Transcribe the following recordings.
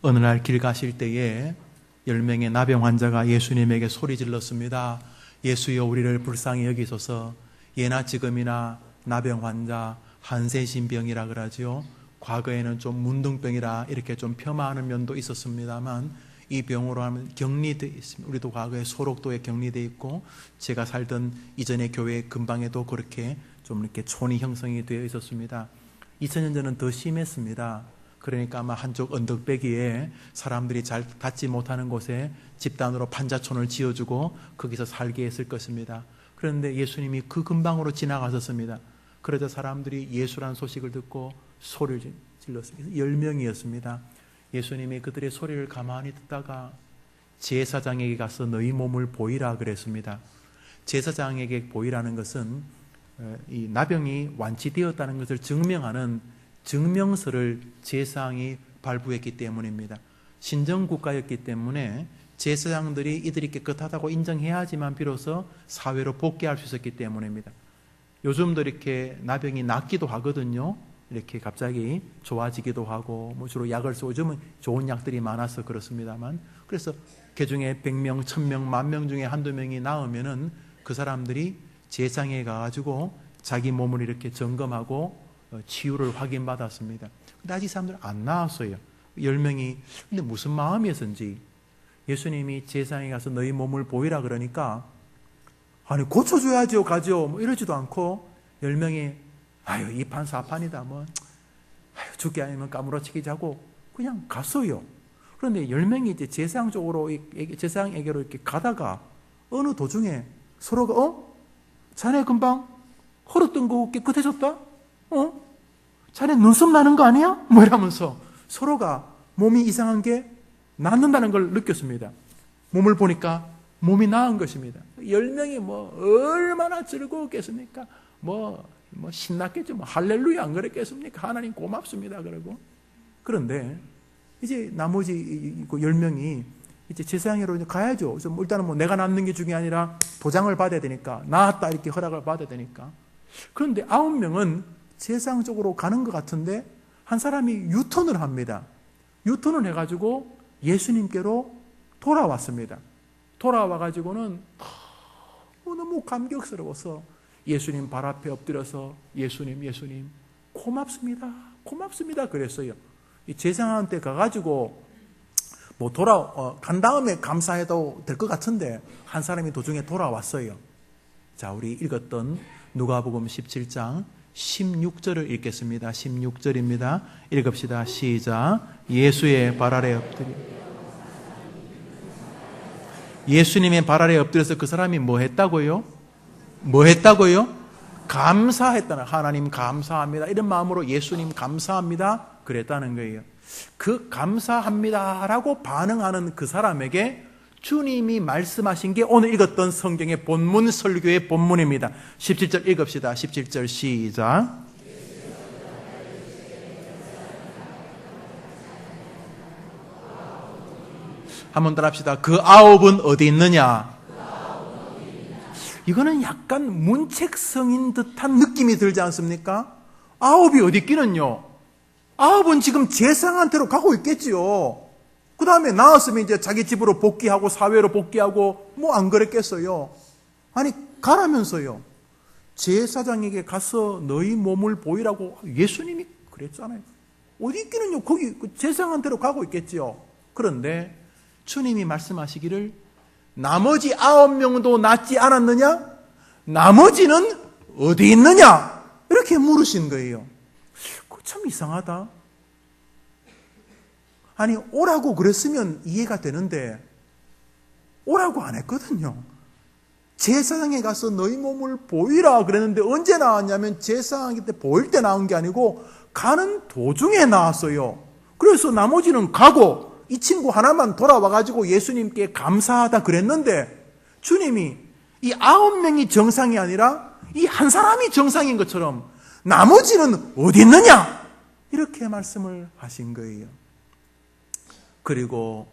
어느 날 길 가실 때에 10명의 나병 환자가 예수님에게 소리 질렀습니다. 예수여, 우리를 불쌍히 여기소서. 예나 지금이나 나병 환자, 한세신병이라 그러지요. 과거에는 좀 문둥병이라 이렇게 좀 폄하하는 면도 있었습니다만 이 병으로 하면 격리되어 있습니다. 우리도 과거에 소록도에 격리되어 있고, 제가 살던 이전의 교회 근방에도 그렇게 좀 이렇게 촌이 형성이 되어 있었습니다. 2000년 전은 더 심했습니다. 그러니까 아마 한쪽 언덕배기에 사람들이 잘 닿지 못하는 곳에 집단으로 판자촌을 지어주고 거기서 살게 했을 것입니다. 그런데 예수님이 그 근방으로 지나가셨습니다. 그러자 사람들이 예수란 소식을 듣고 소리를 질렀습니다. 10명이었습니다. 예수님이 그들의 소리를 가만히 듣다가 제사장에게 가서 너희 몸을 보이라 그랬습니다. 제사장에게 보이라는 것은 이 나병이 완치되었다는 것을 증명하는 증명서를 제사장이 발부했기 때문입니다. 신정국가였기 때문에 제사장들이 이들이 깨끗하다고 인정해야지만 비로소 사회로 복귀할 수 있었기 때문입니다. 요즘도 이렇게 나병이 낫기도 하거든요. 이렇게 갑자기 좋아지기도 하고, 뭐 주로 약을 쓰고, 요즘은 좋은 약들이 많아서 그렇습니다만, 그래서 그 중에 100명, 1000명, 10,000명 중에 한두 명이 나으면은 그 사람들이 제사장에 가가지고 자기 몸을 이렇게 점검하고 치유를 확인받았습니다. 근데 아직 사람들은 안 나왔어요. 10명이. 근데 무슨 마음이었는지 예수님이 제사장에 가서 너희 몸을 보이라 그러니까, 아니 고쳐줘야죠, 가죠, 뭐 이러지도 않고 10명이 아유 이판사판이다, 뭐 아유 죽게 아니면 까무러치기 자고 그냥 갔어요. 그런데 10명이 이제 제사장 쪽으로, 제사장에게로 이렇게 가다가 어느 도중에 서로가 자네 금방 헐었던 거 깨끗해졌다? 자네 눈썹 나는 거 아니야? 뭐 이러면서 서로가 몸이 이상한 게 낫는다는 걸 느꼈습니다. 몸을 보니까 몸이 나은 것입니다. 10명이 뭐 얼마나 즐거웠겠습니까? 뭐 신났겠죠. 뭐 할렐루야 안 그랬겠습니까? 하나님 고맙습니다 그러고. 그런데 이제 나머지 10명이 이제 제사장으로 가야죠. 그래서 일단은 뭐 내가 남는 게 중요한 게 아니라 도장을 받아야 되니까, 나았다 이렇게 허락을 받아야 되니까. 그런데 9명은 제사장 쪽으로 가는 것 같은데 한 사람이 유턴을 합니다. 유턴을 해가지고 예수님께로 돌아왔습니다. 돌아와가지고는 너무 감격스러워서 예수님 발 앞에 엎드려서 예수님 고맙습니다 그랬어요. 이 제사장한테 가가지고 뭐 간 다음에 감사해도 될 것 같은데 한 사람이 도중에 돌아왔어요. 자, 우리 읽었던 누가복음 17장 16절을 읽겠습니다. 16절입니다. 읽읍시다. 시작. 예수의 발 아래 엎드려. 예수님의 발 아래 엎드려서 그 사람이 뭐 했다고요? 감사했다는, 하나님 감사합니다, 이런 마음으로 예수님 감사합니다 그랬다는 거예요. 그 감사합니다라고 반응하는 그 사람에게 주님이 말씀하신 게 오늘 읽었던 성경의 본문, 설교의 본문입니다. 17절 읽읍시다. 17절 시작. 한번 더 합시다. 그 9은 어디 있느냐? 이거는 약간 문책성인 듯한 느낌이 들지 않습니까? 9이 어디 있기는요? 9은 지금 제사장한테로 가고 있겠지요. 그 다음에 나왔으면 이제 자기 집으로 복귀하고 사회로 복귀하고 뭐 안 그랬겠어요? 아니 가라면서요. 제사장에게 가서 너희 몸을 보이라고 예수님이 그랬잖아요. 어디 있기는요? 거기 제사장한테로 가고 있겠지요. 그런데 주님이 말씀하시기를 나머지 9명도 낫지 않았느냐? 나머지는 어디 있느냐? 이렇게 물으신 거예요. 참 이상하다. 아니 오라고 그랬으면 이해가 되는데 오라고 안 했거든요. 제사장에 가서 너희 몸을 보이라 그랬는데 언제 나왔냐면 제사장한테 보일 때 나온 게 아니고 가는 도중에 나왔어요. 그래서 나머지는 가고 이 친구 하나만 돌아와가지고 예수님께 감사하다 그랬는데 주님이 이 9명이 정상이 아니라 이 한 사람이 정상인 것처럼 나머지는 어디 있느냐? 이렇게 말씀을 하신 거예요. 그리고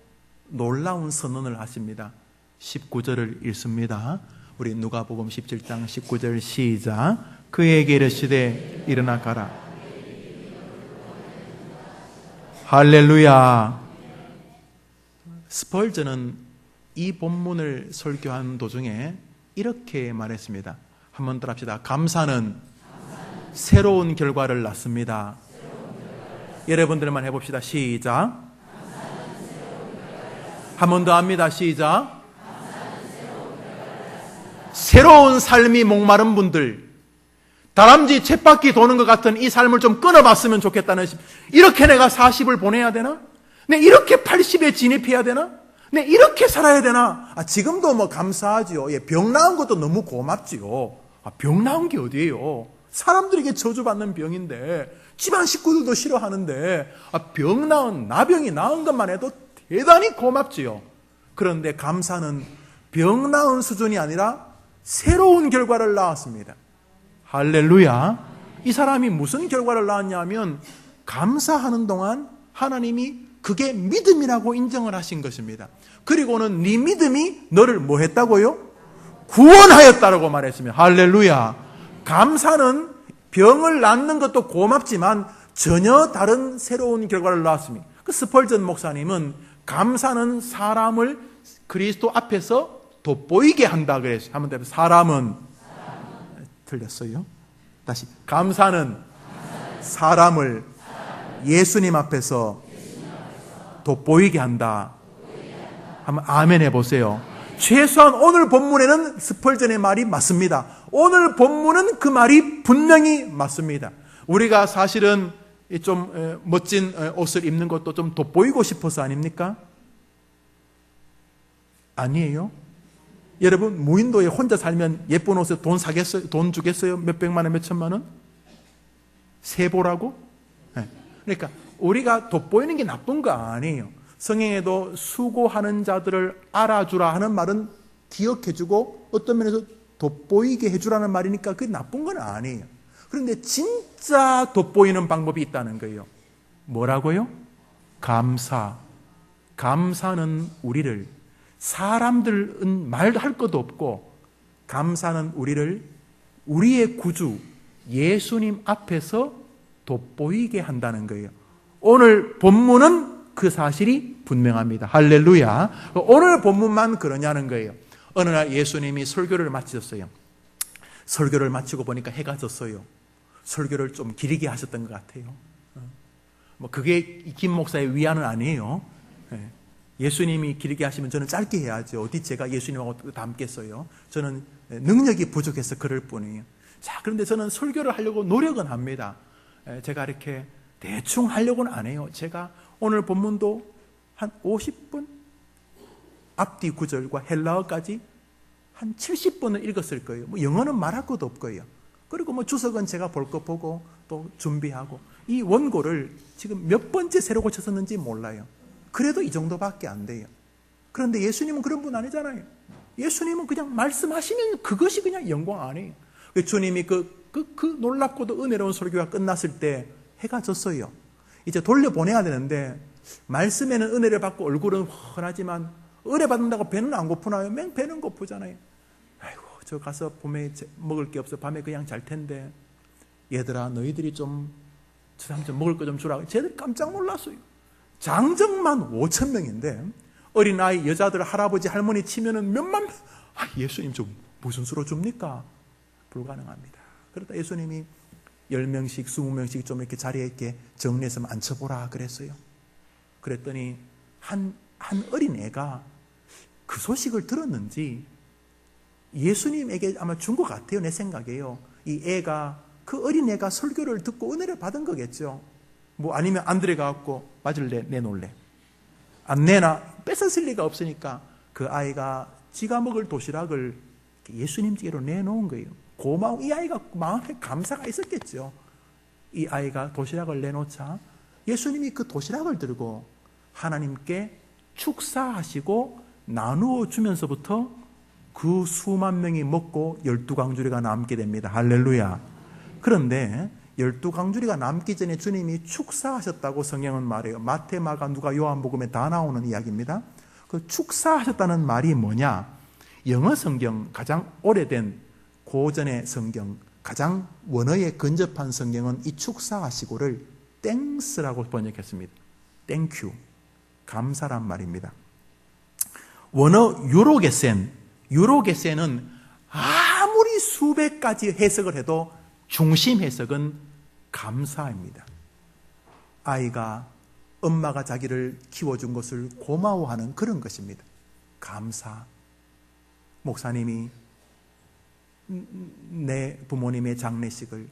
놀라운 선언을 하십니다. 19절을 읽습니다. 우리 누가복음 17장 19절 시작. 그에게 이르시되 일어나 가라. 할렐루야. 스펄전은 이 본문을 설교한 도중에 이렇게 말했습니다. 한번 더 합시다. 감사는 새로운 결과를 낳습니다. 여러분들만 해봅시다. 시작. 한 번 더 합니다. 시작. 새로운 삶이 목마른 분들, 다람쥐 쳇바퀴 도는 것 같은 이 삶을 좀 끊어봤으면 좋겠다는, 이렇게 내가 40을 보내야 되나? 내 이렇게 80에 진입해야 되나? 내 이렇게 살아야 되나? 지금도 뭐 감사하지요. 예, 병 나은 것도 너무 고맙지요. 병 나은 게 어디예요? 사람들에게 저주받는 병인데, 집안 식구들도 싫어하는데, 병 나은, 나병이 나은 것만 해도 대단히 고맙지요. 그런데 감사는 병 나은 수준이 아니라 새로운 결과를 낳았습니다. 할렐루야. 이 사람이 무슨 결과를 낳았냐면 감사하는 동안 하나님이 그게 믿음이라고 인정을 하신 것입니다. 그리고는 네 믿음이 너를 뭐 했다고요? 구원하였다라고 말했습니다. 할렐루야. 감사는 병을 낫는 것도 고맙지만 전혀 다른 새로운 결과를 낳았습니다. 그 스펄전 목사님은 감사는 사람을 그리스도 앞에서 돋보이게 한다 그랬어요. 한번 더 사람은 틀렸어요. 다시 감사는 사람을 예수님 앞에서 돋보이게 한다. 한번 아멘 해보세요. 최소한 오늘 본문에는 스펄전의 말이 맞습니다. 오늘 본문은 그 말이 분명히 맞습니다. 우리가 사실은 좀 멋진 옷을 입는 것도 좀 돋보이고 싶어서 아닙니까? 아니에요? 여러분 무인도에 혼자 살면 예쁜 옷에 돈 사겠어요? 돈 주겠어요? 몇 백만 원, 몇 천만 원? 세보라고? 네. 그러니까 우리가 돋보이는 게 나쁜 거 아니에요. 성경에도 수고하는 자들을 알아주라 하는 말은 기억해주고 어떤 면에서 돋보이게 해주라는 말이니까 그게 나쁜 건 아니에요. 그런데 진짜 돋보이는 방법이 있다는 거예요. 뭐라고요? 감사. 감사는 우리를, 사람들은 말도 할 것도 없고, 감사는 우리를 우리의 구주 예수님 앞에서 돋보이게 한다는 거예요. 오늘 본문은 그 사실이 분명합니다. 할렐루야. 오늘 본문만 그러냐는 거예요. 어느 날 예수님이 설교를 마치셨어요. 설교를 마치고 보니까 해가 졌어요. 설교를 좀 길게 하셨던 것 같아요. 뭐 그게 김 목사의 위안은 아니에요. 예수님이 길게 하시면 저는 짧게 해야죠. 어디 제가 예수님하고 닮겠어요. 저는 능력이 부족해서 그럴 뿐이에요. 자, 그런데 저는 설교를 하려고 노력은 합니다. 제가 이렇게 대충 하려고는 안 해요. 제가 오늘 본문도 한 50분, 앞뒤 구절과 헬라어까지 한 70분을 읽었을 거예요. 뭐 영어는 말할 것도 없고요. 그리고 뭐 주석은 제가 볼 거 보고 또 준비하고, 이 원고를 지금 몇 번째 새로 고쳤었는지 몰라요. 그래도 이 정도밖에 안 돼요. 그런데 예수님은 그런 분 아니잖아요. 예수님은 그냥 말씀하시면 그것이 그냥 영광 아니에요. 주님이 그 놀랍고도 은혜로운 설교가 끝났을 때 해가 졌어요. 이제 돌려보내야 되는데, 말씀에는 은혜를 받고 얼굴은 훤하지만 은혜 받는다고 배는 안 고프나요? 맨 배는 고프잖아요. 아이고, 저 가서 봄에 먹을 게 없어. 밤에 그냥 잘 텐데. 얘들아, 너희들이 좀 저 사람 좀 먹을 거 좀 주라. 쟤들 깜짝 놀랐어요. 장정만 5,000명인데 어린아이, 여자들, 할아버지, 할머니 치면은 몇만 명. 예수님 좀 무슨 수로 줍니까? 불가능합니다. 그러다 예수님이 10명씩 20명씩 좀 이렇게 자리에 이렇게 정리해서 앉혀보라 그랬어요. 그랬더니 한 어린애가 그 소식을 들었는지 예수님에게 아마 준 것 같아요. 내 생각에요. 이 애가, 그 어린애가 설교를 듣고 은혜를 받은 거겠죠. 뭐 아니면 안드레가 갖고 맞을래, 내놓을래. 안 내나 뺏었을 리가 없으니까 그 아이가 지가 먹을 도시락을 예수님께로 내놓은 거예요. 고마워. 이 아이가 마음에 감사가 있었겠죠. 이 아이가 도시락을 내놓자 예수님이 그 도시락을 들고 하나님께 축사하시고 나누어 주면서부터 그 수만 명이 먹고 12강주리가 남게 됩니다. 할렐루야. 그런데 12강주리가 남기 전에 주님이 축사하셨다고 성경은 말해요. 마태, 마가, 누가, 요한복음에 다 나오는 이야기입니다. 그 축사하셨다는 말이 뭐냐? 영어 성경 가장 오래된 고전의 성경, 가장 원어에 근접한 성경은 이 축사하시고를 땡스라고 번역했습니다. 땡큐, 감사란 말입니다. 원어 유로게센은 아무리 수백 가지 해석을 해도 중심 해석은 감사입니다. 아이가 엄마가 자기를 키워준 것을 고마워하는 그런 것입니다. 감사. 목사님이 내 부모님의 장례식을,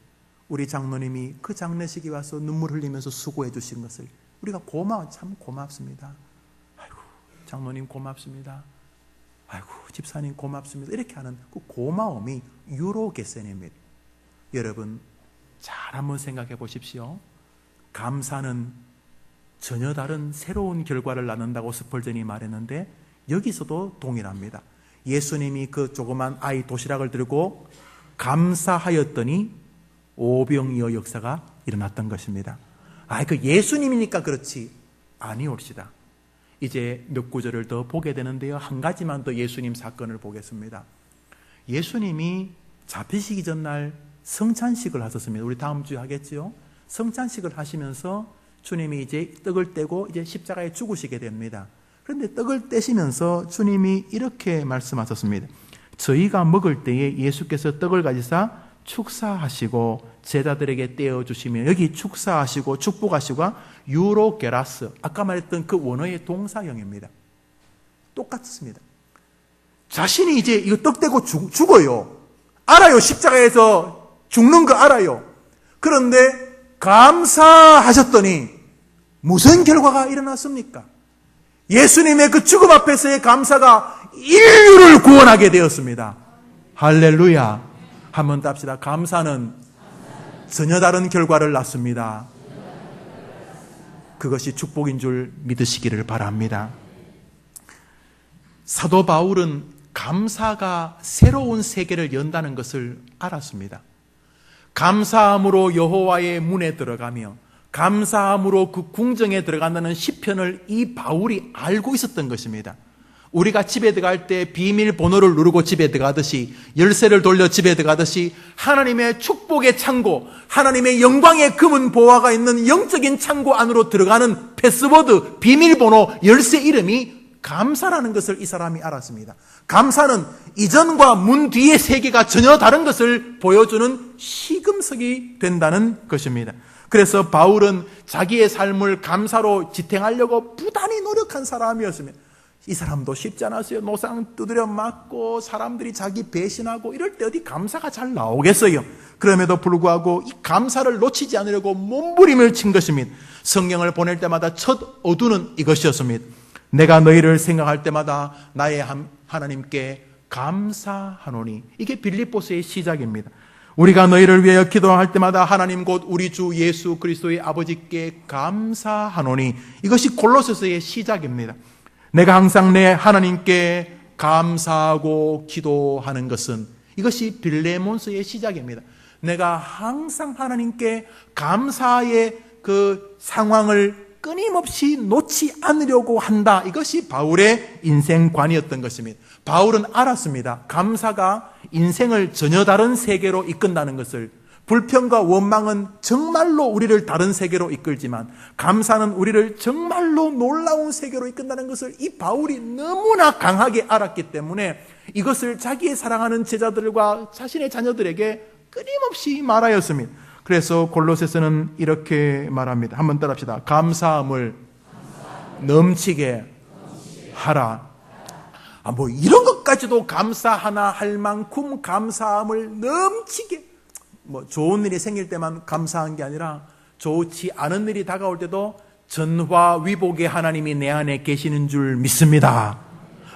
우리 장로님이 그 장례식에 와서 눈물 흘리면서 수고해 주신 것을 우리가 참 고맙습니다. 아이고, 장로님 고맙습니다. 아이고, 집사님 고맙습니다. 이렇게 하는 그 고마움이 유로게센입니다. 여러분, 잘 한번 생각해 보십시오. 감사는 전혀 다른 새로운 결과를 낳는다고 스펄전이 말했는데 여기서도 동일합니다. 예수님이 그 조그만 아이 도시락을 들고 감사하였더니 오병이어 역사가 일어났던 것입니다. 그 예수님이니까 그렇지 아니옵시다. 이제 몇 구절을 더 보게 되는데요. 한 가지만 더 예수님 사건을 보겠습니다. 예수님이 잡히시기 전날 성찬식을 하셨습니다. 우리 다음 주에 하겠지요. 성찬식을 하시면서 주님이 이제 떡을 떼고 이제 십자가에 죽으시게 됩니다. 그런데 떡을 떼시면서 주님이 이렇게 말씀하셨습니다. 저희가 먹을 때에 예수께서 떡을 가지사 축사하시고 제자들에게 떼어주시며, 여기 축사하시고 축복하시고 유로게라스, 아까 말했던 그 원어의 동사형입니다. 똑같습니다. 자신이 이제 이거 떡 떼고 죽어요. 알아요. 십자가에서 죽는 거 알아요. 그런데 감사하셨더니 무슨 결과가 일어났습니까? 예수님의 그 죽음 앞에서의 감사가 인류를 구원하게 되었습니다. 할렐루야. 한번 답시다. 감사는 전혀 다른 결과를 낳습니다. 그것이 축복인 줄 믿으시기를 바랍니다. 사도 바울은 감사가 새로운 세계를 연다는 것을 알았습니다. 감사함으로 여호와의 문에 들어가며 감사함으로 그 궁정에 들어간다는 시편을 이 바울이 알고 있었던 것입니다. 우리가 집에 들어갈 때 비밀번호를 누르고 집에 들어가듯이, 열쇠를 돌려 집에 들어가듯이 하나님의 축복의 창고, 하나님의 영광의 금은 보화가 있는 영적인 창고 안으로 들어가는 패스워드, 비밀번호, 열쇠 이름이 감사라는 것을 이 사람이 알았습니다. 감사는 이전과 문 뒤의 세계가 전혀 다른 것을 보여주는 시금석이 된다는 것입니다. 그래서 바울은 자기의 삶을 감사로 지탱하려고 부단히 노력한 사람이었습니다. 이 사람도 쉽지 않았어요. 노상 두드려 맞고 사람들이 자기 배신하고 이럴 때 어디 감사가 잘 나오겠어요. 그럼에도 불구하고 이 감사를 놓치지 않으려고 몸부림을 친 것입니다. 성경을 보낼 때마다 첫 어두는 이것이었습니다. 내가 너희를 생각할 때마다 나의 하나님께 감사하노니. 이게 빌립보서의 시작입니다. 우리가 너희를 위하여 기도할 때마다 하나님 곧 우리 주 예수 그리스도의 아버지께 감사하노니. 이것이 골로새서의 시작입니다. 내가 항상 내 하나님께 감사하고 기도하는 것은, 이것이 빌레몬서의 시작입니다. 내가 항상 하나님께 감사의 그 상황을 끊임없이 놓지 않으려고 한다. 이것이 바울의 인생관이었던 것입니다. 바울은 알았습니다. 감사가 인생을 전혀 다른 세계로 이끈다는 것을. 불평과 원망은 정말로 우리를 다른 세계로 이끌지만 감사는 우리를 정말로 놀라운 세계로 이끈다는 것을 이 바울이 너무나 강하게 알았기 때문에 이것을 자기의 사랑하는 제자들과 자신의 자녀들에게 끊임없이 말하였습니다. 그래서 골로새서는 이렇게 말합니다. 한번 따라합시다. 감사함을 넘치게 하라. 이런 것까지도 감사하나 할 만큼 감사함을 넘치게. 좋은 일이 생길 때만 감사한 게 아니라 좋지 않은 일이 다가올 때도 전화위복의 하나님이 내 안에 계시는 줄 믿습니다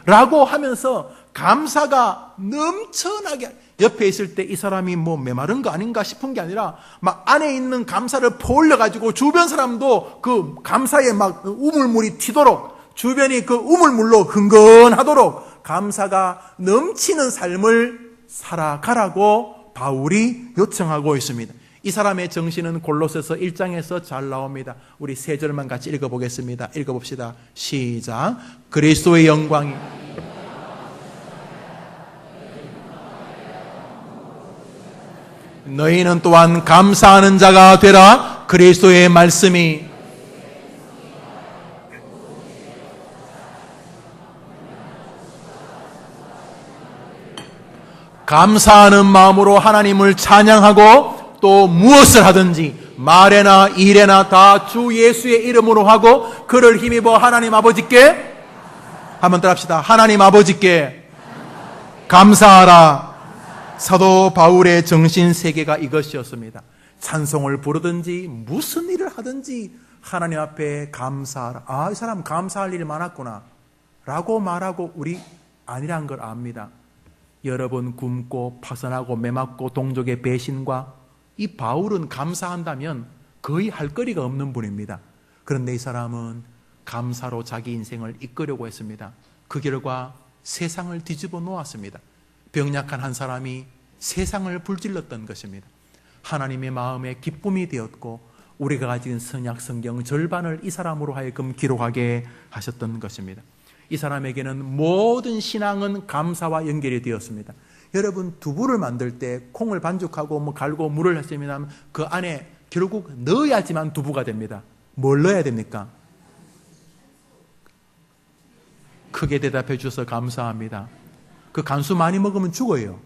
라고 하면서 감사가 넘쳐나게, 옆에 있을 때 이 사람이 메마른 거 아닌가 싶은 게 아니라 막 안에 있는 감사를 퍼올려가지고 주변 사람도 그 감사에 막 우물물이 튀도록, 주변이 그 우물물로 흥건하도록 감사가 넘치는 삶을 살아가라고 바울이 요청하고 있습니다. 이 사람의 정신은 골로새서 1장에서 잘 나옵니다. 우리 세 절만 같이 읽어보겠습니다. 읽어봅시다. 시작. 그리스도의 영광이 너희는 또한 감사하는 자가 되라. 그리스도의 말씀이 감사하는 마음으로 하나님을 찬양하고 또 무엇을 하든지 말에나 일에나 다 주 예수의 이름으로 하고 그를 힘입어 하나님 아버지께 한번 따라합시다. 하나님 아버지께 감사하라. 사도 바울의 정신 세계가 이것이었습니다. 찬송을 부르든지 무슨 일을 하든지 하나님 앞에 감사하라. 이 사람 감사할 일이 많았구나 라고 말하고 우리 아니란 걸 압니다. 여러 번 굶고 파선하고 매맞고 동족의 배신과 이 바울은 감사한다면 거의 할 거리가 없는 분입니다. 그런데 이 사람은 감사로 자기 인생을 이끌려고 했습니다. 그 결과 세상을 뒤집어 놓았습니다. 병약한 한 사람이 세상을 불질렀던 것입니다. 하나님의 마음에 기쁨이 되었고 우리가 가진 선약 성경 절반을 이 사람으로 하여금 기록하게 하셨던 것입니다. 이 사람에게는 모든 신앙은 감사와 연결이 되었습니다. 여러분 두부를 만들 때 콩을 반죽하고 갈고 물을 했으면 그 안에 결국 넣어야지만 두부가 됩니다. 뭘 넣어야 됩니까? 크게 대답해 주셔서 감사합니다. 그 간수 많이 먹으면 죽어요.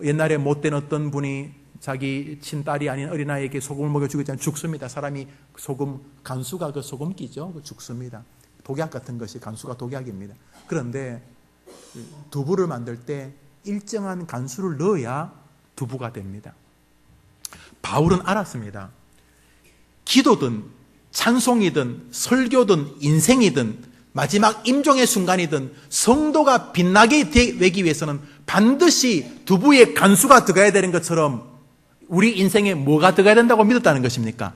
옛날에 못된 어떤 분이 자기 친딸이 아닌 어린아이에게 소금을 먹여 죽였잖아요. 죽습니다. 사람이 소금, 간수가 그 소금기죠. 죽습니다. 독약 같은 것이 간수가 독약입니다. 그런데 두부를 만들 때 일정한 간수를 넣어야 두부가 됩니다. 바울은 알았습니다. 기도든 찬송이든 설교든 인생이든 마지막 임종의 순간이든 성도가 빛나게 되기 위해서는 반드시 두부에 간수가 들어가야 되는 것처럼 우리 인생에 뭐가 들어가야 된다고 믿었다는 것입니까?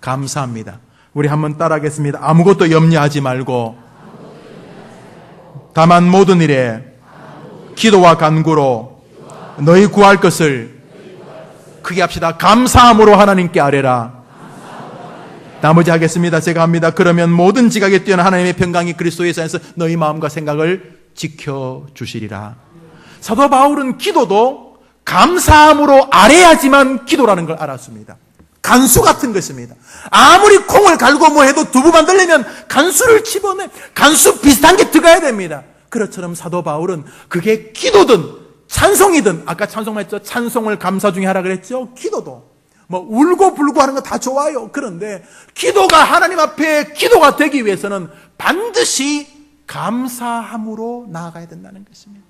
감사합니다. 우리 한번 따라하겠습니다. 아무것도 염려하지 말고 다만 모든 일에 기도와 간구로 너희 구할 것을 크게 합시다. 감사함으로 하나님께 아뢰라. 나머지 하겠습니다. 제가 합니다. 그러면 모든 지각에 뛰어난 하나님의 평강이 그리스도 예수 안에서 너희 마음과 생각을 지켜주시리라. 사도 바울은 기도도 감사함으로 아뢰야지만 기도라는 걸 알았습니다. 간수 같은 것입니다. 아무리 콩을 갈고 뭐 해도 두부 만들려면 간수를 집어내 간수 비슷한 게 들어가야 됩니다. 그렇처럼 사도 바울은 그게 기도든 찬송이든 아까 찬송했죠. 찬송을 감사 중에 하라 그랬죠. 기도도 울고 불고 하는 거 다 좋아요. 그런데 기도가 하나님 앞에 기도가 되기 위해서는 반드시 감사함으로 나아가야 된다는 것입니다.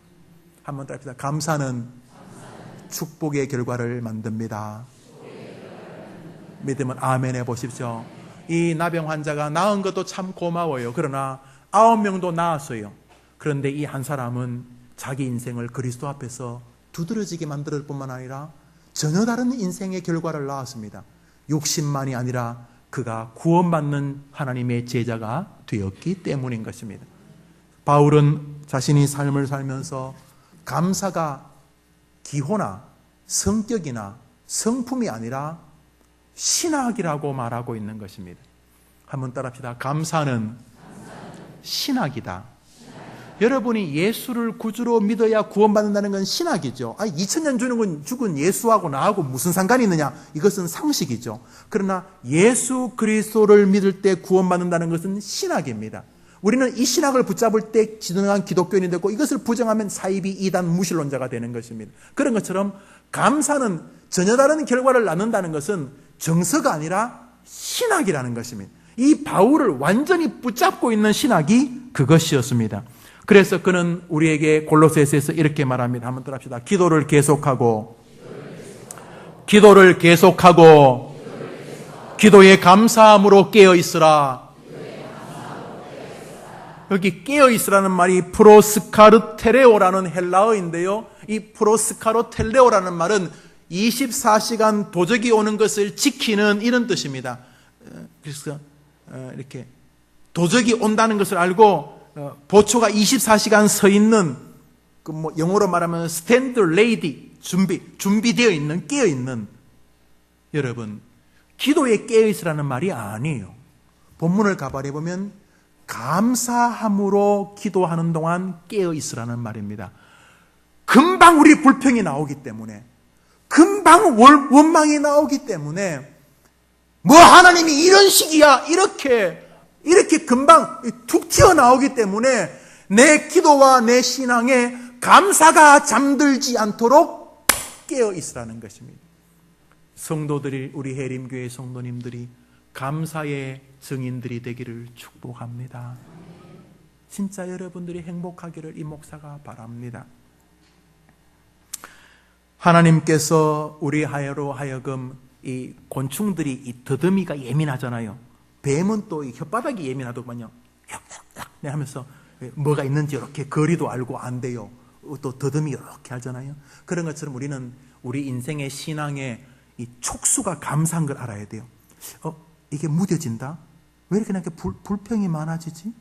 한번 더 합시다. 감사는 축복의 결과를 만듭니다. 믿으면 아멘 해보십시오. 이 나병 환자가 나은 것도 참 고마워요. 그러나 9명도 나았어요. 그런데 이 한 사람은 자기 인생을 그리스도 앞에서 두드러지게 만들 뿐만 아니라 전혀 다른 인생의 결과를 낳았습니다. 욕심만이 아니라 그가 구원받는 하나님의 제자가 되었기 때문인 것입니다. 바울은 자신이 삶을 살면서 감사가 기호나 성격이나 성품이 아니라 신학이라고 말하고 있는 것입니다. 한번 따라합시다. 감사는 신학이다. 여러분이 예수를 구주로 믿어야 구원받는다는 건 신학이죠. 2000년 죽은 예수하고 나하고 무슨 상관이 있느냐? 이것은 상식이죠. 그러나 예수 그리스도를 믿을 때 구원받는다는 것은 신학입니다. 우리는 이 신학을 붙잡을 때 지능한 기독교인이 되고 이것을 부정하면 사이비 이단 무신론자가 되는 것입니다. 그런 것처럼 감사는 전혀 다른 결과를 낳는다는 것은 정서가 아니라 신학이라는 것입니다. 이 바울을 완전히 붙잡고 있는 신학이 그것이었습니다. 그래서 그는 우리에게 골로새서에서 이렇게 말합니다. 한번 따라합시다. 기도를 계속하고 기도에 감사함으로 깨어 있으라. 여기 깨어 있으라는 말이 프로스카르텔레오라는 헬라어인데요. 이 프로스카르텔레오라는 말은 24시간 도적이 오는 것을 지키는 이런 뜻입니다. 그래서 이렇게 도적이 온다는 것을 알고 보초가 24시간 서 있는 영어로 말하면 스탠드 레이디 준비되어 있는 깨어 있는 여러분 기도에 깨어 있으라는 말이 아니에요. 본문을 가발해 보면 감사함으로 기도하는 동안 깨어 있으라는 말입니다. 금방 우리 불평이 나오기 때문에 금방 원망이 나오기 때문에 하나님이 이런 식이야 이렇게 금방 툭 튀어나오기 때문에 내 기도와 내 신앙에 감사가 잠들지 않도록 깨어 있으라는 것입니다. 성도들이, 우리 해림교회 성도님들이 감사의 증인들이 되기를 축복합니다. 진짜 여러분들이 행복하기를 이 목사가 바랍니다. 하나님께서 우리 하여금 이 곤충들이 이 더듬이가 예민하잖아요. 뱀은 또 이 혓바닥이 예민하더군요. 네 하면서 뭐가 있는지 이렇게 거리도 알고 안 돼요. 또 더듬이 이렇게 하잖아요. 그런 것처럼 우리는 우리 인생의 신앙의 이 촉수가 감사한 걸 알아야 돼요. 이게 무뎌진다? 왜 이렇게 불평이 많아지지?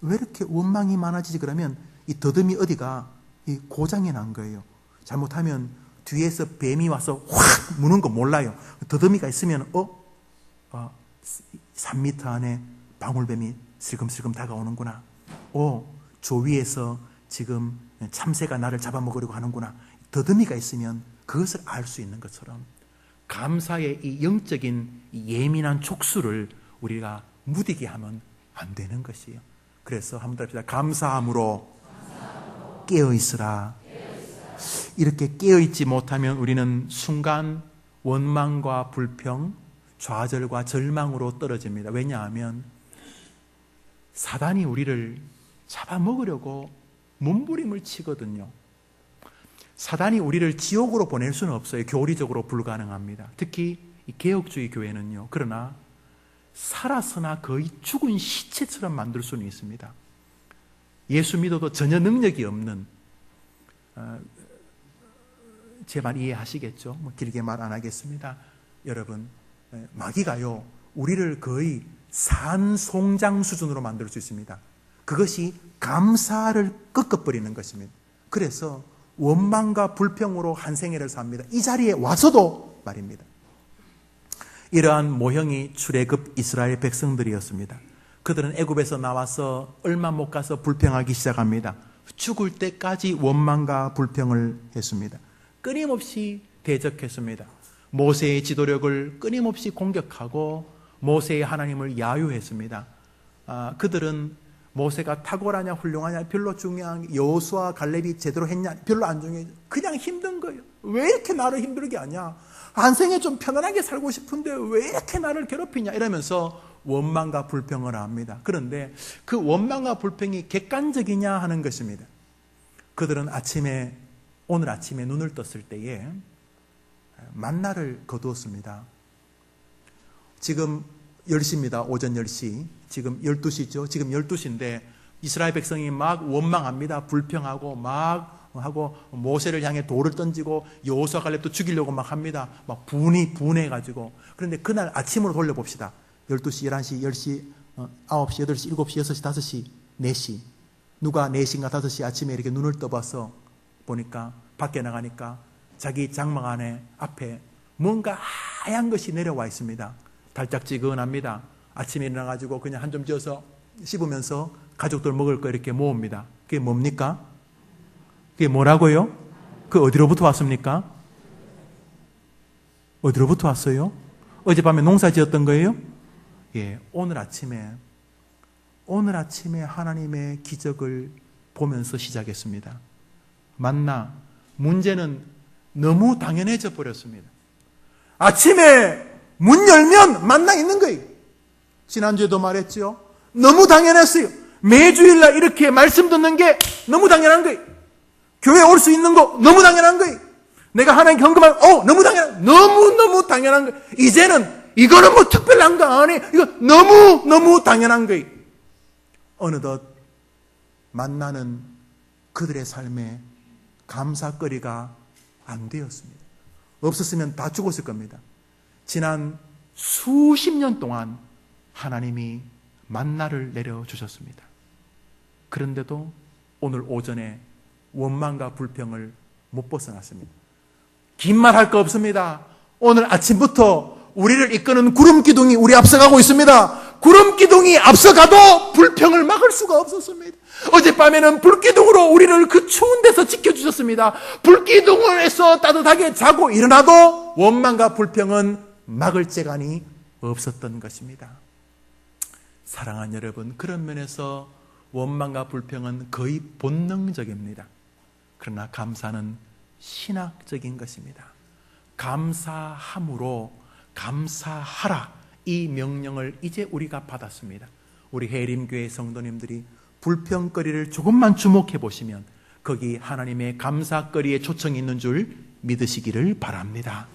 왜 이렇게 원망이 많아지지? 그러면 이 더듬이 어디가 이 고장이 난 거예요. 잘못하면 뒤에서 뱀이 와서 확 무는 거 몰라요. 더듬이가 있으면 3m 안에 방울뱀이 슬금슬금 다가오는구나. 저 위에서 지금 참새가 나를 잡아먹으려고 하는구나. 더듬이가 있으면 그것을 알 수 있는 것처럼 감사의 이 영적인 예민한 촉수를 우리가 무디게 하면 안 되는 것이에요. 그래서 한번 더 합시다. 감사함으로 깨어있으라. 이렇게 깨어있지 못하면 우리는 순간 원망과 불평, 좌절과 절망으로 떨어집니다. 왜냐하면 사단이 우리를 잡아먹으려고 몸부림을 치거든요. 사단이 우리를 지옥으로 보낼 수는 없어요. 교리적으로 불가능합니다. 특히 이 개혁주의 교회는요. 그러나 살아서나 거의 죽은 시체처럼 만들 수는 있습니다. 예수 믿어도 전혀 능력이 없는, 제 말 이해하시겠죠? 길게 말 안 하겠습니다. 여러분, 마귀가요, 우리를 거의 산송장 수준으로 만들 수 있습니다. 그것이 감사를 꺾어버리는 것입니다. 그래서 원망과 불평으로 한 생애를 삽니다. 이 자리에 와서도 말입니다. 이러한 모형이 출애굽 이스라엘 백성들이었습니다. 그들은 애굽에서 나와서 얼마 못 가서 불평하기 시작합니다. 죽을 때까지 원망과 불평을 했습니다. 끊임없이 대적했습니다. 모세의 지도력을 끊임없이 공격하고 모세의 하나님을 야유했습니다. 그들은 모세가 탁월하냐 훌륭하냐 별로 중요한 게, 여호수아 갈렙이 제대로 했냐 별로 안 중요해요. 그냥 힘든 거예요. 왜 이렇게 나를 힘들게 하냐? 한 생에 좀 편안하게 살고 싶은데 왜 이렇게 나를 괴롭히냐? 이러면서 원망과 불평을 합니다. 그런데 그 원망과 불평이 객관적이냐 하는 것입니다. 그들은 오늘 아침에 눈을 떴을 때에 만나를 거두었습니다. 지금 10시입니다. 오전 10시. 지금 12시죠. 지금 12시인데 이스라엘 백성이 막 원망합니다. 불평하고 막 하고 모세를 향해 돌을 던지고 여호수아 갈렙도 죽이려고 막 합니다. 막 분해가지고. 그런데 그날 아침으로 돌려봅시다. 12시, 11시, 10시, 9시, 8시, 7시, 6시, 5시, 4시. 누가 4시인가 5시 아침에 이렇게 눈을 떠봐서 보니까 밖에 나가니까 자기 장막 안에 앞에 뭔가 하얀 것이 내려와 있습니다. 달짝지근합니다. 아침에 일어나가지고 그냥 한 점 지어서 씹으면서 가족들 먹을 거 이렇게 모읍니다. 그게 뭡니까? 그게 뭐라고요? 그 어디로부터 왔습니까? 어디로부터 왔어요? 어젯밤에 농사 지었던 거예요? 예, 오늘 아침에 하나님의 기적을 보면서 시작했습니다. 만나, 문제는 너무 당연해져 버렸습니다. 아침에 문 열면 만나 있는 거예요. 지난주에도 말했죠. 너무 당연했어요. 매주일날 이렇게 말씀 듣는 게 너무 당연한 거예요. 교회 올 수 있는 거 너무 당연한 거예요. 내가 하나님 경험할 너무 너무 당연한 거예요. 이제는 이거는 뭐 특별한 거 아니에요. 이거 너무 당연한 거예요. 어느덧 만나는 그들의 삶에 감사거리가 안 되었습니다. 없었으면 다 죽었을 겁니다. 지난 수십 년 동안 하나님이 만나를 내려주셨습니다. 그런데도 오늘 오전에 원망과 불평을 못 벗어났습니다. 긴 말 할 거 없습니다. 오늘 아침부터 우리를 이끄는 구름 기둥이 우리 앞서가고 있습니다. 구름 기둥이 앞서가도 불평을 막을 수가 없었습니다. 어젯밤에는 불기둥으로 우리를 그 추운 데서 지켜주셨습니다. 불기둥에서 따뜻하게 자고 일어나도 원망과 불평은 막을 재간이 없었던 것입니다. 사랑하는 여러분, 그런 면에서 원망과 불평은 거의 본능적입니다. 그러나 감사는 신학적인 것입니다. 감사함으로 감사하라, 이 명령을 이제 우리가 받았습니다. 우리 해림교회 성도님들이 불평거리를 조금만 주목해 보시면 거기 하나님의 감사거리에 초청이 있는 줄 믿으시기를 바랍니다.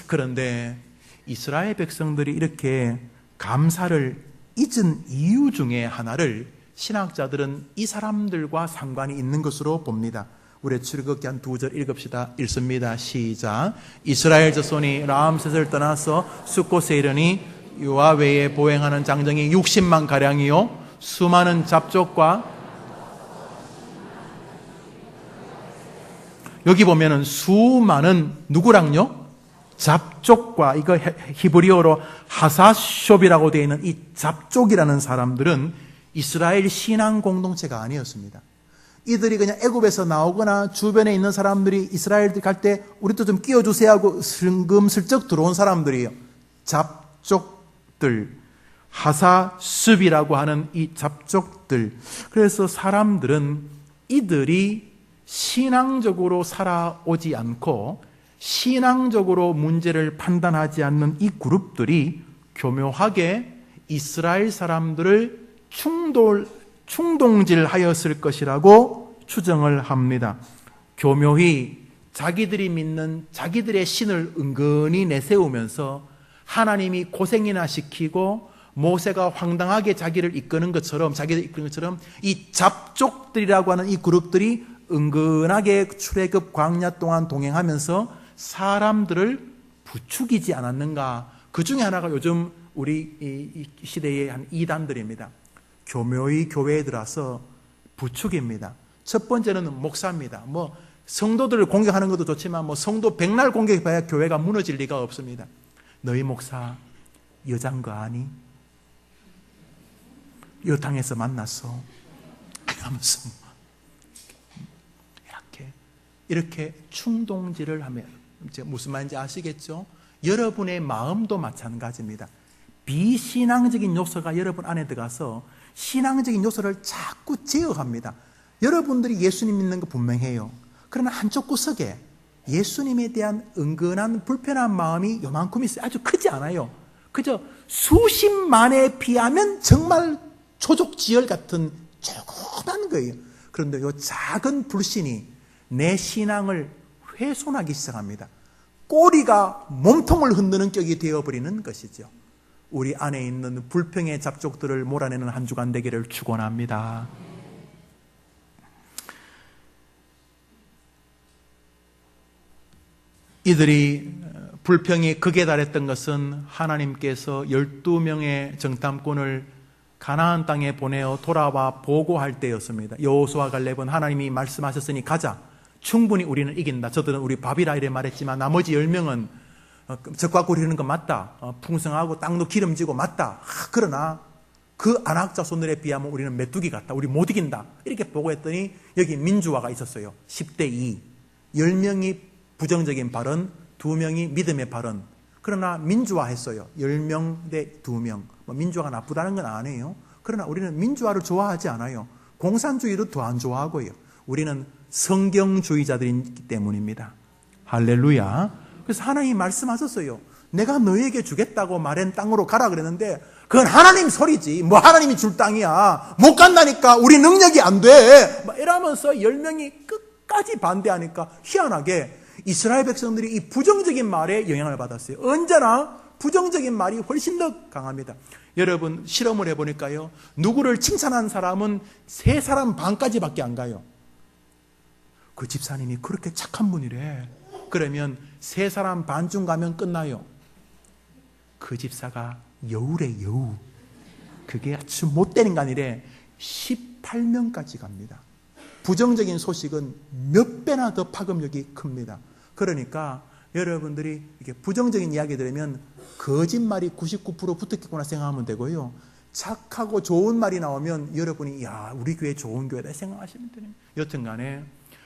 그런데 이스라엘 백성들이 이렇게 감사를 잊은 이유 중에 하나를 신학자들은 이 사람들과 상관이 있는 것으로 봅니다. 우리 출애굽기 한 2절 읽읍시다. 읽습니다. 시작. 이스라엘 자손이 라암셋을 떠나서 숫곳에 이르니 여호와 외에 보행하는 장정이 60만 가량이요 수많은 잡족과, 여기 보면은 수많은 누구랑요? 잡족과, 이거 히브리어로 하사숍이라고 되어 있는 이 잡족이라는 사람들은 이스라엘 신앙 공동체가 아니었습니다. 이들이 그냥 애굽에서 나오거나 주변에 있는 사람들이 이스라엘들 갈 때 우리도 좀 끼워주세요 하고 슬금슬쩍 들어온 사람들이에요. 잡족들, 하사습이라고 하는 이 잡족들. 그래서 사람들은 이들이 신앙적으로 살아오지 않고 신앙적으로 문제를 판단하지 않는 이 그룹들이 교묘하게 이스라엘 사람들을 충동질하였을 것이라고 추정을 합니다. 교묘히 자기들이 믿는 자기들의 신을 은근히 내세우면서 하나님이 고생이나 시키고 모세가 황당하게 자기를 이끄는 것처럼, 자기를 이끄는 것처럼 이 잡족들이라고 하는 이 그룹들이 은근하게 출애굽 광야 동안 동행하면서 사람들을 부추기지 않았는가. 그 중에 하나가 요즘 우리 이 시대의 한 이단들입니다. 교묘히 교회에 들어와서 부추깁니다. 첫 번째는 목사입니다. 성도들을 공격하는 것도 좋지만 성도 백날 공격해봐야 교회가 무너질 리가 없습니다. 너희 목사 여잔 거 아니? 여탕에서 만났어. 하면서 이렇게 충동질을 하면 무슨 말인지 아시겠죠? 여러분의 마음도 마찬가지입니다. 비신앙적인 요소가 여러분 안에 들어가서 신앙적인 요소를 자꾸 제어합니다. 여러분들이 예수님 믿는 거 분명해요. 그러나 한쪽 구석에 예수님에 대한 은근한 불편한 마음이 요만큼 있어요. 아주 크지 않아요. 그저 수십만에 비하면 정말 초족지열 같은 조그만 거예요. 그런데 이 작은 불신이 내 신앙을 훼손하기 시작합니다. 꼬리가 몸통을 흔드는 격이 되어버리는 것이죠. 우리 안에 있는 불평의 잡족들을 몰아내는 한 주간 되기를 축원합니다. 이들이 불평이 극에 달했던 것은 하나님께서 12명의 정탐꾼을 가나안 땅에 보내어 돌아와 보고할 때였습니다. 여호수아 갈렙은 하나님이 말씀하셨으니 가자. 충분히 우리는 이긴다. 저들은 우리 밥이라 이래 말했지만 나머지 10명은 적과 꿀이는 거 맞다. 풍성하고 땅도 기름지고 맞다. 그러나 그 안악자손들에 비하면 우리는 메뚜기 같다. 우리 못 이긴다. 이렇게 보고했더니 여기 민주화가 있었어요. 10대 2. 10명이 부정적인 발언, 2명이 믿음의 발언. 그러나 민주화했어요. 10명 대 2명. 민주화가 나쁘다는 건 아니에요. 그러나 우리는 민주화를 좋아하지 않아요. 공산주의도 더 안 좋아하고요. 우리는 성경주의자들이기 때문입니다. 할렐루야. 그래서 하나님이 말씀하셨어요. 내가 너에게 주겠다고 말한 땅으로 가라 그랬는데 그건 하나님 소리지. 하나님이 줄 땅이야. 못 간다니까. 우리 능력이 안 돼. 이러면서 10명이 끝까지 반대하니까 희한하게 이스라엘 백성들이 이 부정적인 말에 영향을 받았어요. 언제나 부정적인 말이 훨씬 더 강합니다. 여러분 실험을 해보니까요. 누구를 칭찬한 사람은 3사람 반까지밖에 안 가요. 그 집사님이 그렇게 착한 분이래. 그러면 3사람 반쯤 가면 끝나요. 그 집사가 여우래 여우. 그게 아주 못된 인간이래. 18명까지 갑니다. 부정적인 소식은 몇 배나 더 파급력이 큽니다. 그러니까 여러분들이 이렇게 부정적인 이야기 들으면 거짓말이 99% 붙었겠구나 생각하면 되고요. 착하고 좋은 말이 나오면 여러분이 야 우리 교회 좋은 교회다 생각하시면 됩니다. 여튼간에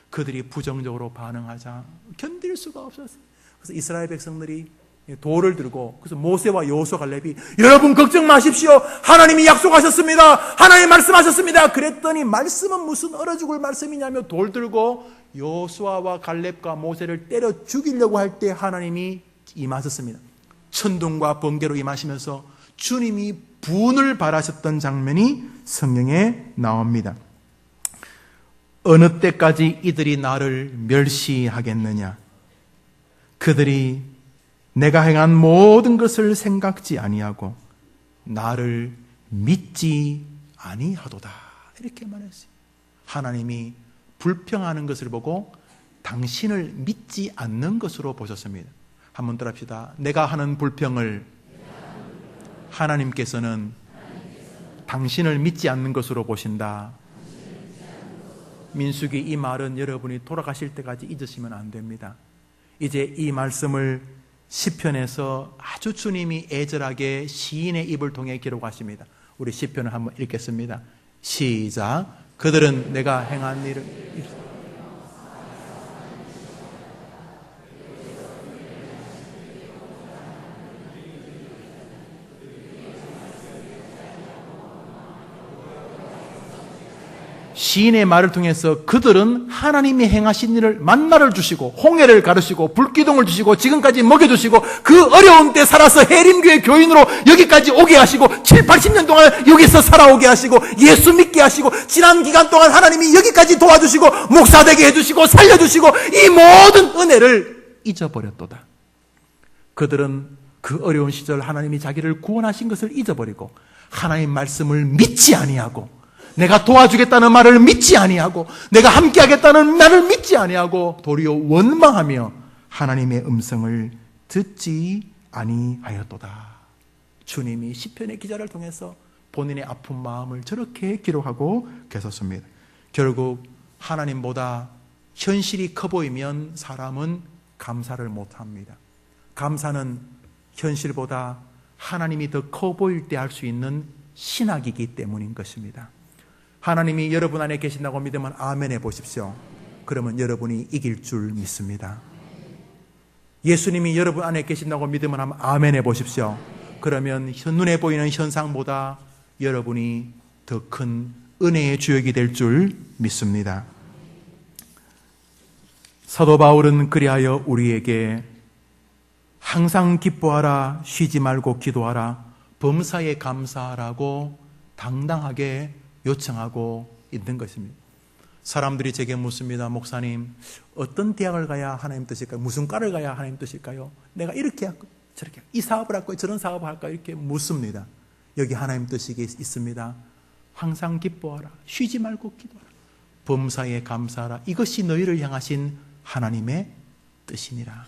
그들이 부정적으로 반응하자 견딜 수가 없었어요. 그래서 이스라엘 백성들이 돌을 들고 그래서 모세와 여호수아 갈렙이 여러분 걱정 마십시오. 하나님이 약속하셨습니다. 하나님 말씀하셨습니다. 그랬더니 말씀은 무슨 얼어 죽을 말씀이냐며 돌 들고 여호수아와 갈렙과 모세를 때려 죽이려고 할 때 하나님이 임하셨습니다. 천둥과 번개로 임하시면서 주님이 분을 발하셨던 장면이 성경에 나옵니다. 어느 때까지 이들이 나를 멸시하겠느냐? 그들이 내가 행한 모든 것을 생각지 아니하고 나를 믿지 아니하도다. 이렇게 말했어요. 하나님이 불평하는 것을 보고 당신을 믿지 않는 것으로 보셨습니다. 한번 따라합시다. 내가 하는 불평을 하나님께서는 당신을 믿지 않는 것으로 보신다. 민수기 이 말은 여러분이 돌아가실 때까지 잊으시면 안 됩니다. 이제 이 말씀을 시편에서 아주 주님이 애절하게 시인의 입을 통해 기록하십니다. 우리 시편을 한번 읽겠습니다. 시작. 그들은 내가 행한 일을 시인의 말을 통해서 그들은 하나님이 행하신 일을 만나를 주시고 홍해를 가르시고 불기둥을 주시고 지금까지 먹여주시고 그 어려운 때 살아서 해림교회 교인으로 여기까지 오게 하시고 7, 80년 동안 여기서 살아오게 하시고 예수 믿게 하시고 지난 기간 동안 하나님이 여기까지 도와주시고 목사되게 해주시고 살려주시고 이 모든 은혜를 잊어버렸도다. 그들은 그 어려운 시절 하나님이 자기를 구원하신 것을 잊어버리고 하나님 말씀을 믿지 아니하고 내가 도와주겠다는 말을 믿지 아니하고 내가 함께하겠다는 말을 믿지 아니하고 도리어 원망하며 하나님의 음성을 듣지 아니하였도다. 주님이 시편의 기자를 통해서 본인의 아픈 마음을 저렇게 기록하고 계셨습니다. 결국 하나님보다 현실이 커 보이면 사람은 감사를 못합니다. 감사는 현실보다 하나님이 더 커 보일 때 할 수 있는 신학이기 때문인 것입니다. 하나님이 여러분 안에 계신다고 믿으면 아멘 해보십시오. 그러면 여러분이 이길 줄 믿습니다. 예수님이 여러분 안에 계신다고 믿으면 한번 아멘 해보십시오. 그러면 눈에 보이는 현상보다 여러분이 더 큰 은혜의 주역이 될 줄 믿습니다. 사도 바울은 그리하여 우리에게 항상 기뻐하라, 쉬지 말고 기도하라, 범사에 감사하라고 당당하게 요청하고 있는 것입니다. 사람들이 제게 묻습니다. 목사님, 어떤 대학을 가야 하나님 뜻일까요? 무슨 과를 가야 하나님 뜻일까요? 내가 이렇게 할까? 저렇게 이 사업을 할까요? 저런 사업을 할까요? 이렇게 묻습니다. 여기 하나님 뜻이 있습니다. 항상 기뻐하라, 쉬지 말고 기도하라, 범사에 감사하라. 이것이 너희를 향하신 하나님의 뜻이니라.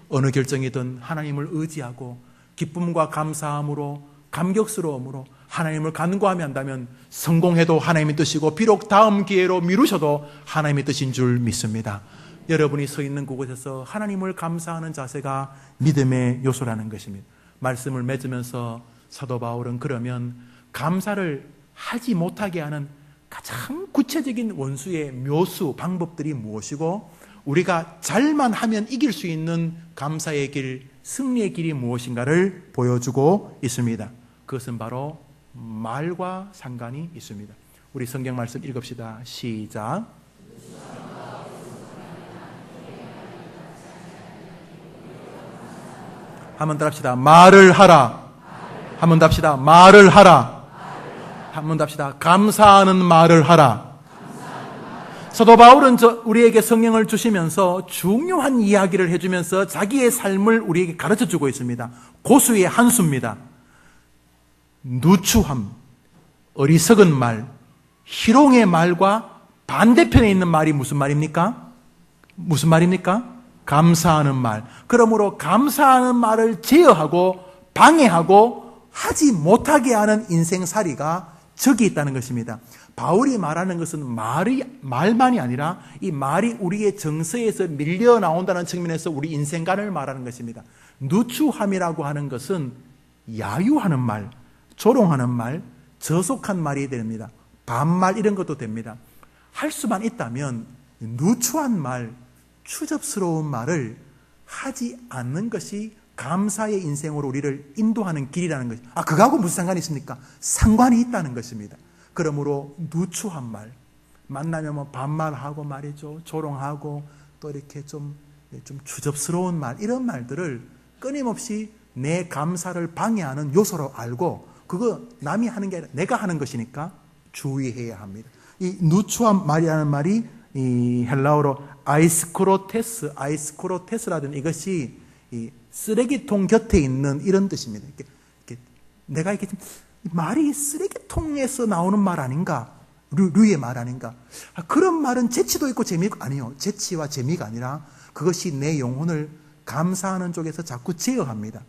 어느 결정이든 하나님을 의지하고 기쁨과 감사함으로 감격스러움으로 하나님을 간구하며 한다면 성공해도 하나님의 뜻이고 비록 다음 기회로 미루셔도 하나님의 뜻인 줄 믿습니다. 여러분이 서 있는 그곳에서 하나님을 감사하는 자세가 믿음의 요소라는 것입니다. 말씀을 맺으면서 사도 바울은 그러면 감사를 하지 못하게 하는 가장 구체적인 원수의 묘수 방법들이 무엇이고 우리가 잘만 하면 이길 수 있는 감사의 길, 승리의 길이 무엇인가를 보여주고 있습니다. 그것은 바로 말과 상관이 있습니다. 우리 성경 말씀 읽읍시다. 시작. 한번 더 합시다. 말을 하라. 한번 더 합시다. 말을 하라. 한번 더 합시다. 감사하는 말을 하라. 사도 바울은 우리에게 성령을 주시면서 중요한 이야기를 해주면서 자기의 삶을 우리에게 가르쳐주고 있습니다. 고수의 한 수입니다. 누추함, 어리석은 말, 희롱의 말과 반대편에 있는 말이 무슨 말입니까? 무슨 말입니까? 감사하는 말. 그러므로 감사하는 말을 제어하고 방해하고 하지 못하게 하는 인생살이가 적이 있다는 것입니다. 바울이 말하는 것은 말만이 아니라 이 말이 우리의 정서에서 밀려 나온다는 측면에서 우리 인생관을 말하는 것입니다. 누추함이라고 하는 것은 야유하는 말, 조롱하는 말, 저속한 말이 됩니다. 반말 이런 것도 됩니다. 할 수만 있다면 누추한 말, 추접스러운 말을 하지 않는 것이 감사의 인생으로 우리를 인도하는 길이라는 것입니다. 그거하고 무슨 상관이 있습니까? 상관이 있다는 것입니다. 그러므로 누추한 말, 만나면 뭐 반말하고 말이죠. 조롱하고 또 이렇게 좀 추접스러운 말, 이런 말들을 끊임없이 내 감사를 방해하는 요소로 알고, 그거 남이 하는 게 아니라 내가 하는 것이니까 주의해야 합니다. 이 누추한 말이라는 말이 이 헬라어로 아이스코로테스라든 이것이 이 쓰레기통 곁에 있는 이런 뜻입니다. 이렇게 내가 이렇게 좀 말이 쓰레기통에서 나오는 말 아닌가? 류의 말 아닌가? 그런 말은 재치도 있고 재미가 아니요. 재치와 재미가 아니라 그것이 내 영혼을 감사하는 쪽에서 자꾸 제어합니다.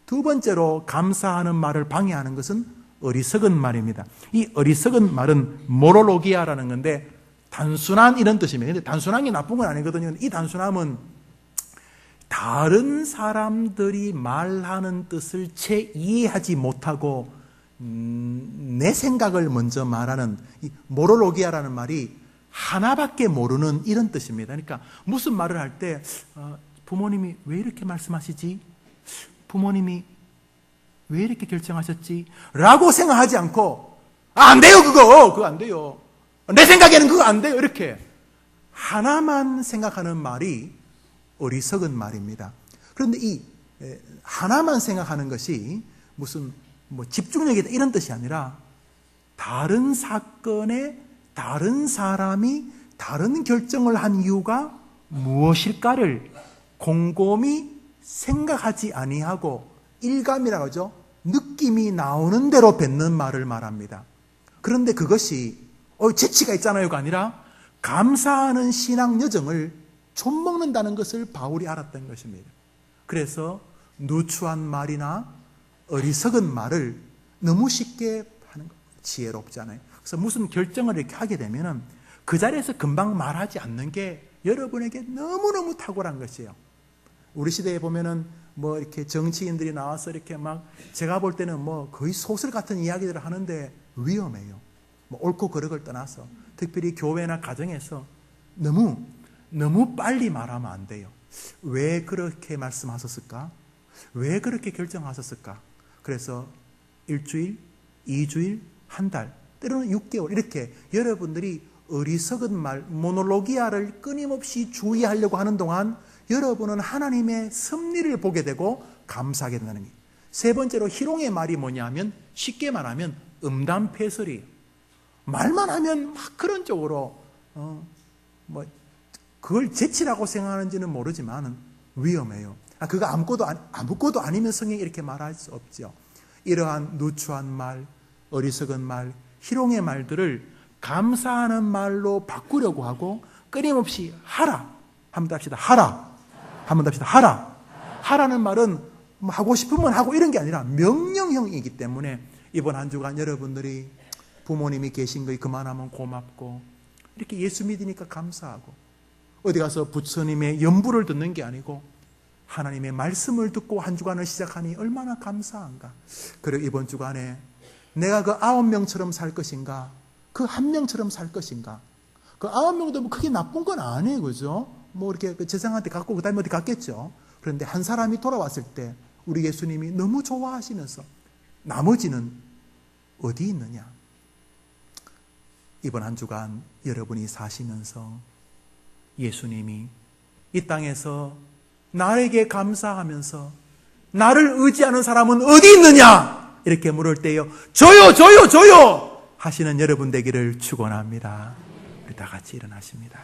두 번째로 감사하는 말을 방해하는 것은 어리석은 말입니다. 이 어리석은 말은 모로로기아라는 건데 단순한 이런 뜻입니다. 근데 단순한 게 나쁜 건 아니거든요. 이 단순함은 다른 사람들이 말하는 뜻을 채 이해하지 못하고 내 생각을 먼저 말하는, 이 모로로기아라는 말이 하나밖에 모르는 이런 뜻입니다. 그러니까 무슨 말을 할 때 부모님이 왜 이렇게 말씀하시지? 부모님이 왜 이렇게 결정하셨지? 라고 생각하지 않고 안 돼요 그거 안 돼요. 내 생각에는 그거 안 돼요. 이렇게 하나만 생각하는 말이 어리석은 말입니다. 그런데 이 하나만 생각하는 것이 무슨 집중력이다 이런 뜻이 아니라 다른 사건에 다른 사람이 다른 결정을 한 이유가 무엇일까를 곰곰이 생각하지 아니하고 일감이라고 하죠. 느낌이 나오는 대로 뱉는 말을 말합니다. 그런데 그것이 재치가 있잖아요가 아니라 감사하는 신앙 여정을 좀먹는다는 것을 바울이 알았던 것입니다. 그래서 누추한 말이나 어리석은 말을 너무 쉽게 하는 것, 지혜롭잖아요. 그래서 무슨 결정을 이렇게 하게 되면은 그 자리에서 금방 말하지 않는 게 여러분에게 너무너무 탁월한 것이에요. 우리 시대에 보면은 이렇게 정치인들이 나와서 이렇게 막 제가 볼 때는 거의 소설 같은 이야기들을 하는데 위험해요. 옳고 그르를 떠나서 특별히 교회나 가정에서 너무 빨리 말하면 안 돼요. 왜 그렇게 말씀하셨을까? 왜 그렇게 결정하셨을까? 그래서 일주일, 2주일, 한 달, 때로는 6개월 이렇게 여러분들이 어리석은 말, 모노로기아를 끊임없이 주의하려고 하는 동안 여러분은 하나님의 섭리를 보게 되고 감사하게 된다는 거예요. 세 번째로 희롱의 말이 뭐냐면 쉽게 말하면 음담패설이에요. 말만 하면 막 그런 쪽으로 그걸 재치라고 생각하는지는 모르지만 위험해요. 그거 아무것도 아니면 성경이 이렇게 말할 수 없죠. 이러한 누추한 말, 어리석은 말, 희롱의 말들을 감사하는 말로 바꾸려고 하고 끊임없이 하라. 한번 더 합시다. 하라. 한번 더 합시다. 하라. 하라는 말은 하고 싶으면 하고 이런 게 아니라 명령형이기 때문에 이번 한 주간 여러분들이 부모님이 계신 거에 그만하면 고맙고 이렇게 예수 믿으니까 감사하고 어디 가서 부처님의 연부를 듣는 게 아니고 하나님의 말씀을 듣고 한 주간을 시작하니 얼마나 감사한가. 그리고 이번 주간에 내가 그 9명처럼 살 것인가, 그 1명처럼 살 것인가. 그 9명도 크게 나쁜 건 아니에요, 그죠? 이렇게 그 재상한테 갖고 그 다음에 어디 갔겠죠. 그런데 한 사람이 돌아왔을 때 우리 예수님이 너무 좋아하시면서 나머지는 어디 있느냐. 이번 한 주간 여러분이 사시면서 예수님이 이 땅에서 나에게 감사하면서 나를 의지하는 사람은 어디 있느냐 이렇게 물을 때요, 저요 하시는 여러분 되기를 축원합니다. 우리 다 같이 일어나십니다.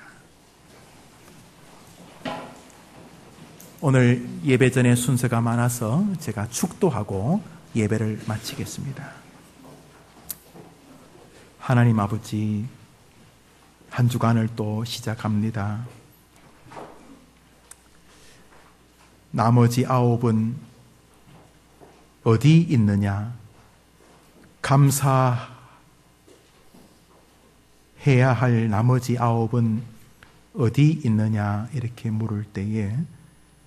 오늘 예배 전에 순서가 많아서 제가 축도하고 예배를 마치겠습니다. 하나님 아버지, 한 주간을 또 시작합니다. 나머지 9은 어디 있느냐? 감사해야 할 나머지 9은 어디 있느냐? 이렇게 물을 때에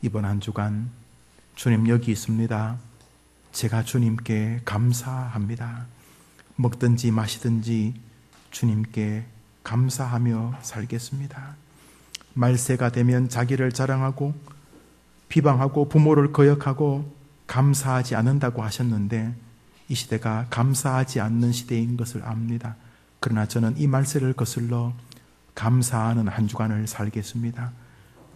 이번 한 주간 주님 여기 있습니다. 제가 주님께 감사합니다. 먹든지 마시든지 주님께 감사하며 살겠습니다. 말세가 되면 자기를 자랑하고 비방하고 부모를 거역하고 감사하지 않는다고 하셨는데 이 시대가 감사하지 않는 시대인 것을 압니다. 그러나 저는 이 말세를 거슬러 감사하는 한 주간을 살겠습니다.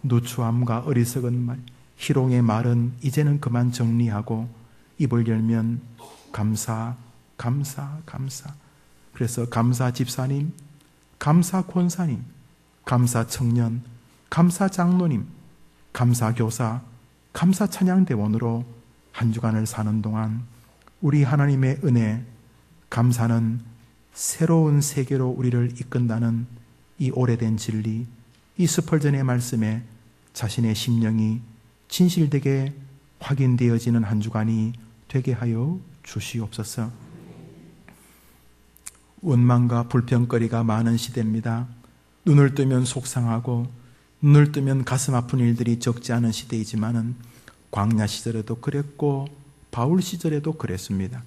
누추함과 어리석은 말, 희롱의 말은 이제는 그만 정리하고 입을 열면 감사, 감사, 감사. 그래서 감사 집사님, 감사 권사님, 감사 청년, 감사 장로님, 감사 교사, 감사 찬양대원으로 한 주간을 사는 동안 우리 하나님의 은혜, 감사는 새로운 세계로 우리를 이끈다는 이 오래된 진리, 이 스펄전의 말씀에 자신의 심령이 진실되게 확인되어지는 한 주간이 되게 하여 주시옵소서. 원망과 불평거리가 많은 시대입니다. 눈을 뜨면 속상하고 눈을 뜨면 가슴 아픈 일들이 적지 않은 시대이지만은 광야 시절에도 그랬고 바울 시절에도 그랬습니다.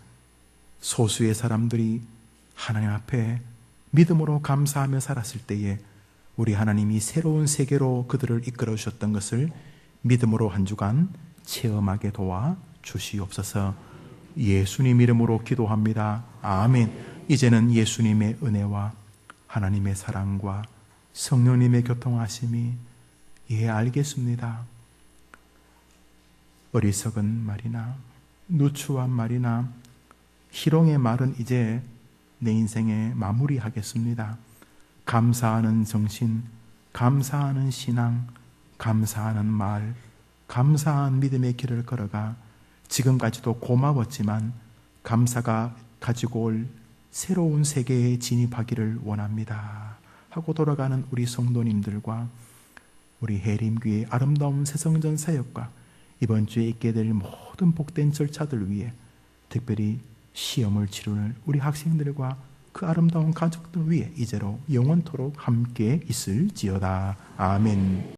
소수의 사람들이 하나님 앞에 믿음으로 감사하며 살았을 때에 우리 하나님이 새로운 세계로 그들을 이끌어 주셨던 것을 믿음으로 한 주간 체험하게 도와 주시옵소서. 예수님 이름으로 기도합니다. 아멘. 이제는 예수님의 은혜와 하나님의 사랑과 성령님의 교통하심이 알겠습니다. 어리석은 말이나 누추한 말이나 희롱의 말은 이제 내 인생에 마무리하겠습니다. 감사하는 정신, 감사하는 신앙, 감사하는 말, 감사한 믿음의 길을 걸어가 지금까지도 고마웠지만 감사가 가지고 올 새로운 세계에 진입하기를 원합니다 하고 돌아가는 우리 성도님들과 우리 해림교회 아름다운 새성전 사역과 이번 주에 있게 될 모든 복된 절차들 위해 특별히 시험을 치르는 우리 학생들과 그 아름다운 가족들 위해 이제로 영원토록 함께 있을지어다. 아멘.